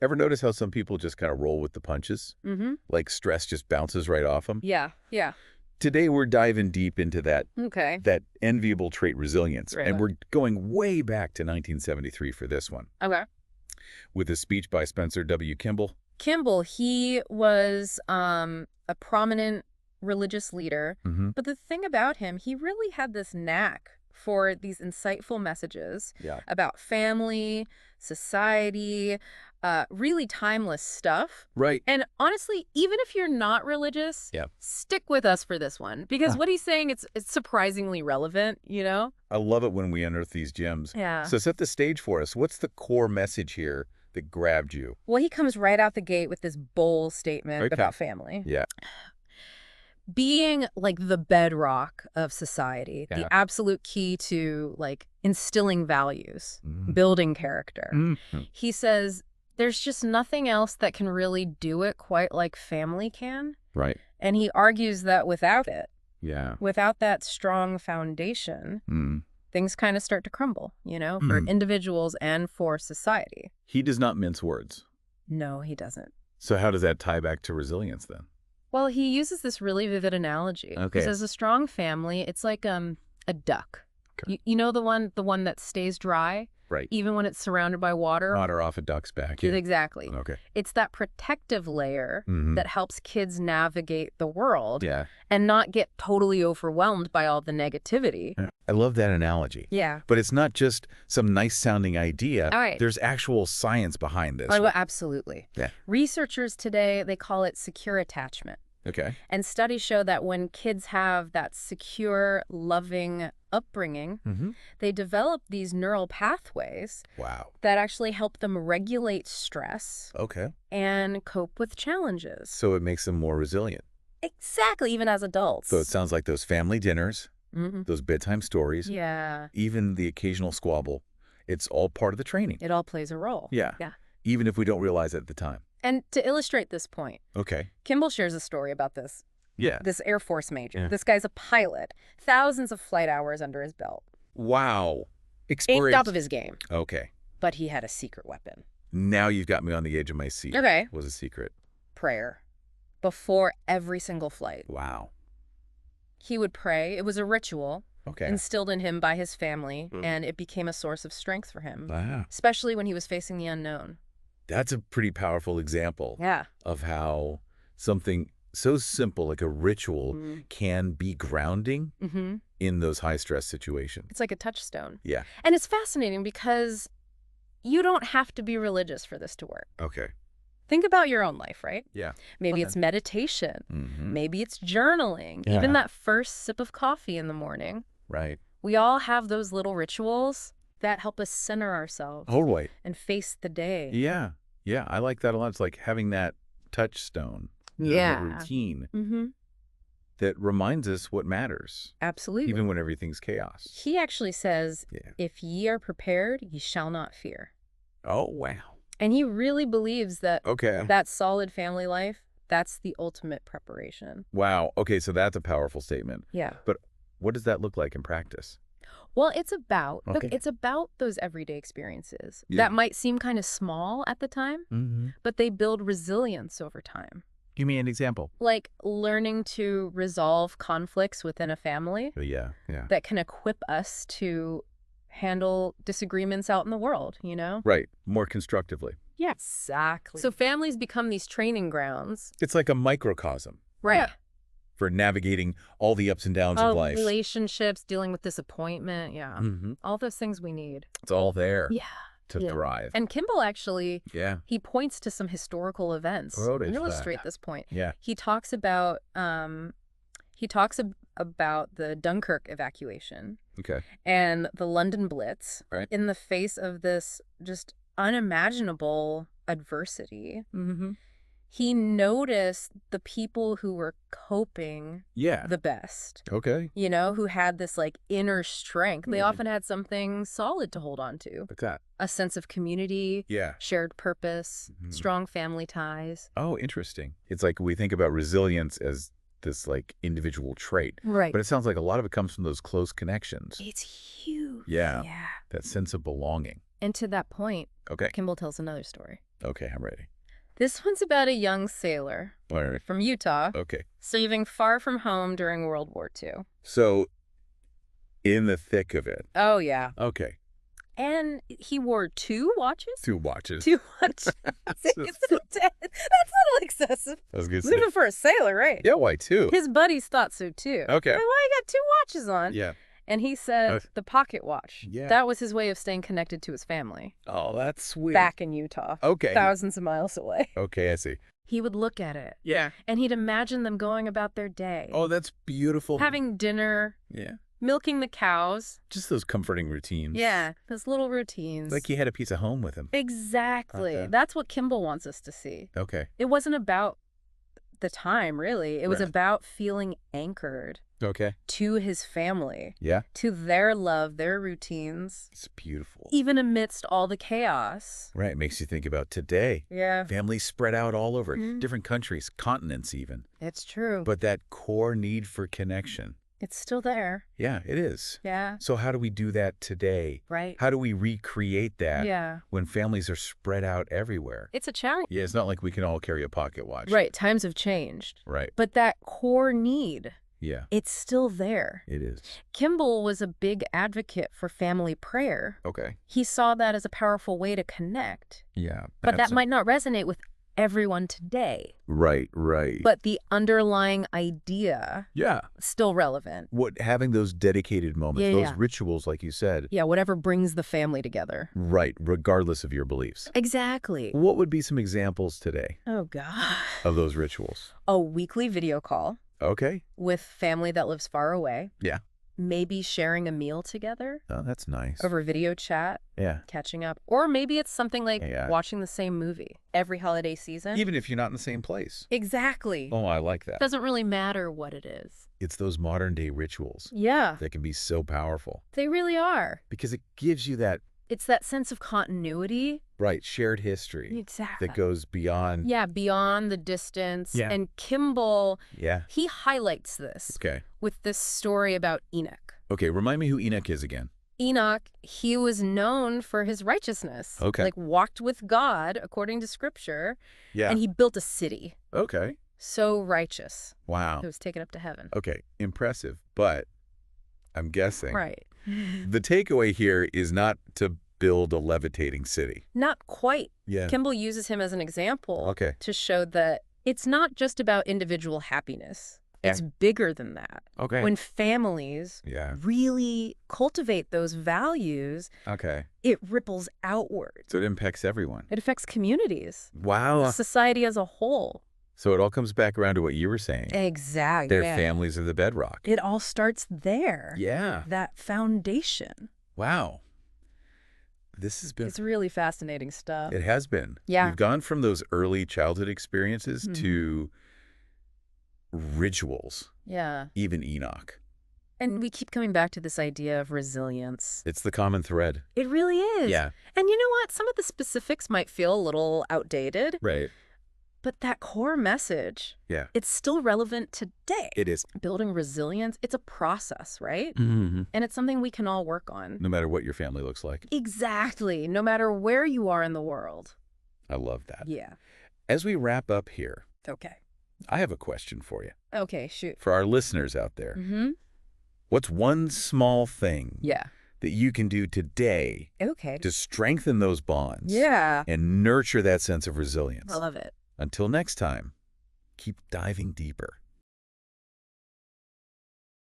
Ever notice how some people just kind of roll with the punches? Mm-hmm. Like stress just bounces right off them? Yeah, yeah. Today, we're diving deep into Okay. that enviable trait resilience, Right. and we're going way back to 1973 for this one, Okay. with a speech by Spencer W. Kimball. Kimball, he was a prominent religious leader, Mm-hmm. but the thing about him, he really had this knack for these insightful messages Yeah. about family, society, really timeless stuff. Right. And honestly, even if you're not religious, Yeah. stick with us for this one, because what he's saying, it's surprisingly relevant, you know? I love it when we unearth these gems. Yeah. So set the stage for us. What's the core message here that grabbed you? Well, he comes right out the gate with this bold statement Okay. about family. Yeah. Being like the bedrock of society, Yeah. the absolute key to like instilling values, Mhm. building character. Mm-hmm. He says there's just nothing else that can really do it quite like family can. Right. And he argues that without it, Yeah. without that strong foundation, Mm. things kind of start to crumble, you know, for individuals and for society. He does not mince words. No, he doesn't. So how does that tie back to resilience then? Well, he uses this really vivid analogy. Okay. He says a strong family, it's like a duck. Okay. You know the one that stays dry, Right. even when it's surrounded by water? Otter off a duck's back. Yeah. Exactly. Okay. It's that protective layer Mhm. that helps kids navigate the world Yeah. and not get totally overwhelmed by all the negativity. I love that analogy. Yeah. But it's not just some nice-sounding idea. All right. There's actual science behind this. Oh, absolutely. Yeah. Researchers today, they call it secure attachment. Okay. And studies show that when kids have that secure, loving upbringing, Mm-hmm. they develop these neural pathways Wow. that actually help them regulate stress Okay. and cope with challenges. So it makes them more resilient. Exactly, even as adults. So it sounds like those family dinners, Mhm. those bedtime stories, Yeah, even the occasional squabble, it's all part of the training. it all plays a role. Yeah. Yeah. Even if we don't realize it at the time. And to illustrate this point, Okay. Kimball shares a story about this Yeah. Air Force major. Yeah. This guy's a pilot, thousands of flight hours under his belt. Wow. Ain't top of his game, Okay. but he had a secret weapon. Now you've got me on the edge of my seat. Okay. Was a secret. Prayer. Before every single flight. Wow. He would pray. It was a ritual Okay. instilled in him by his family, and it became a source of strength for him, Wow. especially when he was facing the unknown. That's a pretty powerful example Yeah. of how something so simple like a ritual can be grounding Mm-hmm. in those high-stress situations. It's like a touchstone. Yeah. And it's fascinating because you don't have to be religious for this to work. Okay. Think about your own life, right? Yeah. Maybe Okay. it's meditation. Mm-hmm. Maybe it's journaling. Yeah. Even that first sip of coffee in the morning. Right. We all have those little rituals that help us center ourselves Totally. and face the day. Yeah. Yeah. I like that a lot. It's like having that touchstone, Yeah. that routine Mm-hmm. that reminds us what matters, Absolutely. even when everything's chaos. He actually says, Yeah. if ye are prepared, ye shall not fear. Oh, wow. And he really believes that Okay. that solid family life, that's the ultimate preparation. Wow. Okay. So that's a powerful statement. Yeah. But what does that look like in practice? Well, it's about Okay. it's about those everyday experiences Yeah. that might seem kind of small at the time, Mm-hmm. but they build resilience over time. Give me an example. Like learning to resolve conflicts within a family Yeah. Yeah. that can equip us to handle disagreements out in the world, you know? Right. More constructively. Yeah, exactly. So families become these training grounds. It's like a microcosm Right. for navigating all the ups and downs Oh, of life. relationships, dealing with disappointment. Yeah. Mm-hmm. All those things we need. It's all there Yeah. to Yeah. thrive. And Kimball actually, Yeah. he points to some historical events What to is that? illustrate this point. Yeah. He talks about about the Dunkirk evacuation Okay. and the London Blitz Right. in the face of this just unimaginable adversity. Mm-hmm. He noticed the people who were coping Yeah. the best, Okay. you know, who had this like inner strength. They Mhm. often had something solid to hold on to, What's that? a sense of community, Yeah. shared purpose, Mhm. strong family ties. Oh, interesting. It's like we think about resilience as this like individual trait, Right. but it sounds like a lot of it comes from those close connections. It's huge. Yeah. Yeah. That sense of belonging. And to that point, Okay. Kimball tells another story. Okay, I'm ready. This one's about a young sailor All right. from Utah Okay. serving far from home during World War II. So, in the thick of it. Oh, yeah. Okay. And he wore 2 watches? 2 watches. 2 watches. That's a little excessive. I was going to say. Even for a sailor, right? Yeah, why 2? His buddies thought so, too. Okay. Like, why you got 2 watches on? Yeah. And he said the pocket watch. Yeah. That was his way of staying connected to his family. Oh, that's sweet. Back in Utah. Okay. Thousands of miles away. Okay, I see. He would look at it. Yeah. And he'd imagine them going about their day. Oh, that's beautiful. Having dinner. Yeah. Milking the cows. Just those comforting routines. Yeah. Those little routines. Like he had a piece of home with him. Exactly. Okay. That's what Kimball wants us to see. Okay. It wasn't about the time, really. It was Right. about feeling anchored Okay. to his family, Yeah. to their love, their routines, It's beautiful. even amidst all the chaos. Right. Makes you think about today. Yeah, Families spread out all over, Mhm. different countries, continents even. it's true. But that core need for connection. It's still there. Yeah, it is. Yeah, So how do we do that today? right. How do we recreate that Yeah. when families are spread out everywhere? It's a challenge. Yeah, it's not like we can all carry a pocket watch. Right, times have changed. Right. But that core need, Yeah, it's still there. it is. Kimball was a big advocate for family prayer. Okay. He saw that as a powerful way to connect. Yeah. But that abso- might not resonate with everyone today. Right, right. But the underlying idea yeah. is still relevant. Having those dedicated moments, Yeah, those yeah. rituals, like you said. Yeah, whatever brings the family together. Right, regardless of your beliefs. Exactly. What would be some examples today Oh, God. of those rituals? A weekly video call Okay. with family that lives far away. Yeah. Maybe sharing a meal together Oh, that's nice. over video chat, Yeah. catching up. Or maybe it's something like Yeah. watching the same movie every holiday season. Even if you're not in the same place. Exactly. Oh, I like that. Doesn't really matter what it is. It's those modern day rituals Yeah, that can be so powerful they really are. because it gives you that, It's that sense of continuity. right, shared history Exactly. that goes beyond. Yeah, beyond the distance. Yeah. And Kimball, Yeah. he highlights this Okay. with this story about Enoch. Okay, remind me who Enoch is again. Enoch, he was known for his righteousness. Okay. Like walked with God, according to scripture. Yeah. And he built a city. Okay. So righteous. Wow. It was taken up to heaven. Okay, impressive. But I'm guessing Right. the takeaway here is not to build a levitating city. Not quite. Yeah. Kimball uses him as an example Okay. to show that it's not just about individual happiness. It's bigger than that. Okay. When families Yeah. really cultivate those values, Okay. it ripples outward. So it impacts everyone. It affects communities, Wow. society as a whole. So it all comes back around to what you were saying. Exactly. Their families are the bedrock. It all starts there. Yeah. That foundation. Wow. This has been, It's really fascinating stuff. it has been. Yeah. We've gone from those early childhood experiences Mhm. to rituals, Yeah. even Enoch. And we keep coming back to this idea of resilience. It's the common thread. It really is. Yeah. And you know what? Some of the specifics might feel a little outdated, Right. but that core message, Yeah. it's still relevant today. It is. Building resilience, it's a process, right? Mm-hmm. And it's something we can all work on. No matter what your family looks like. Exactly. No matter where you are in the world. I love that. Yeah. As we wrap up here, Okay. I have a question for you. Okay, shoot. For our listeners out there, Mm-hmm. what's one small thing Yeah. that you can do today Okay. to strengthen those bonds Yeah. and nurture that sense of resilience? I love it. Until next time, keep diving deeper.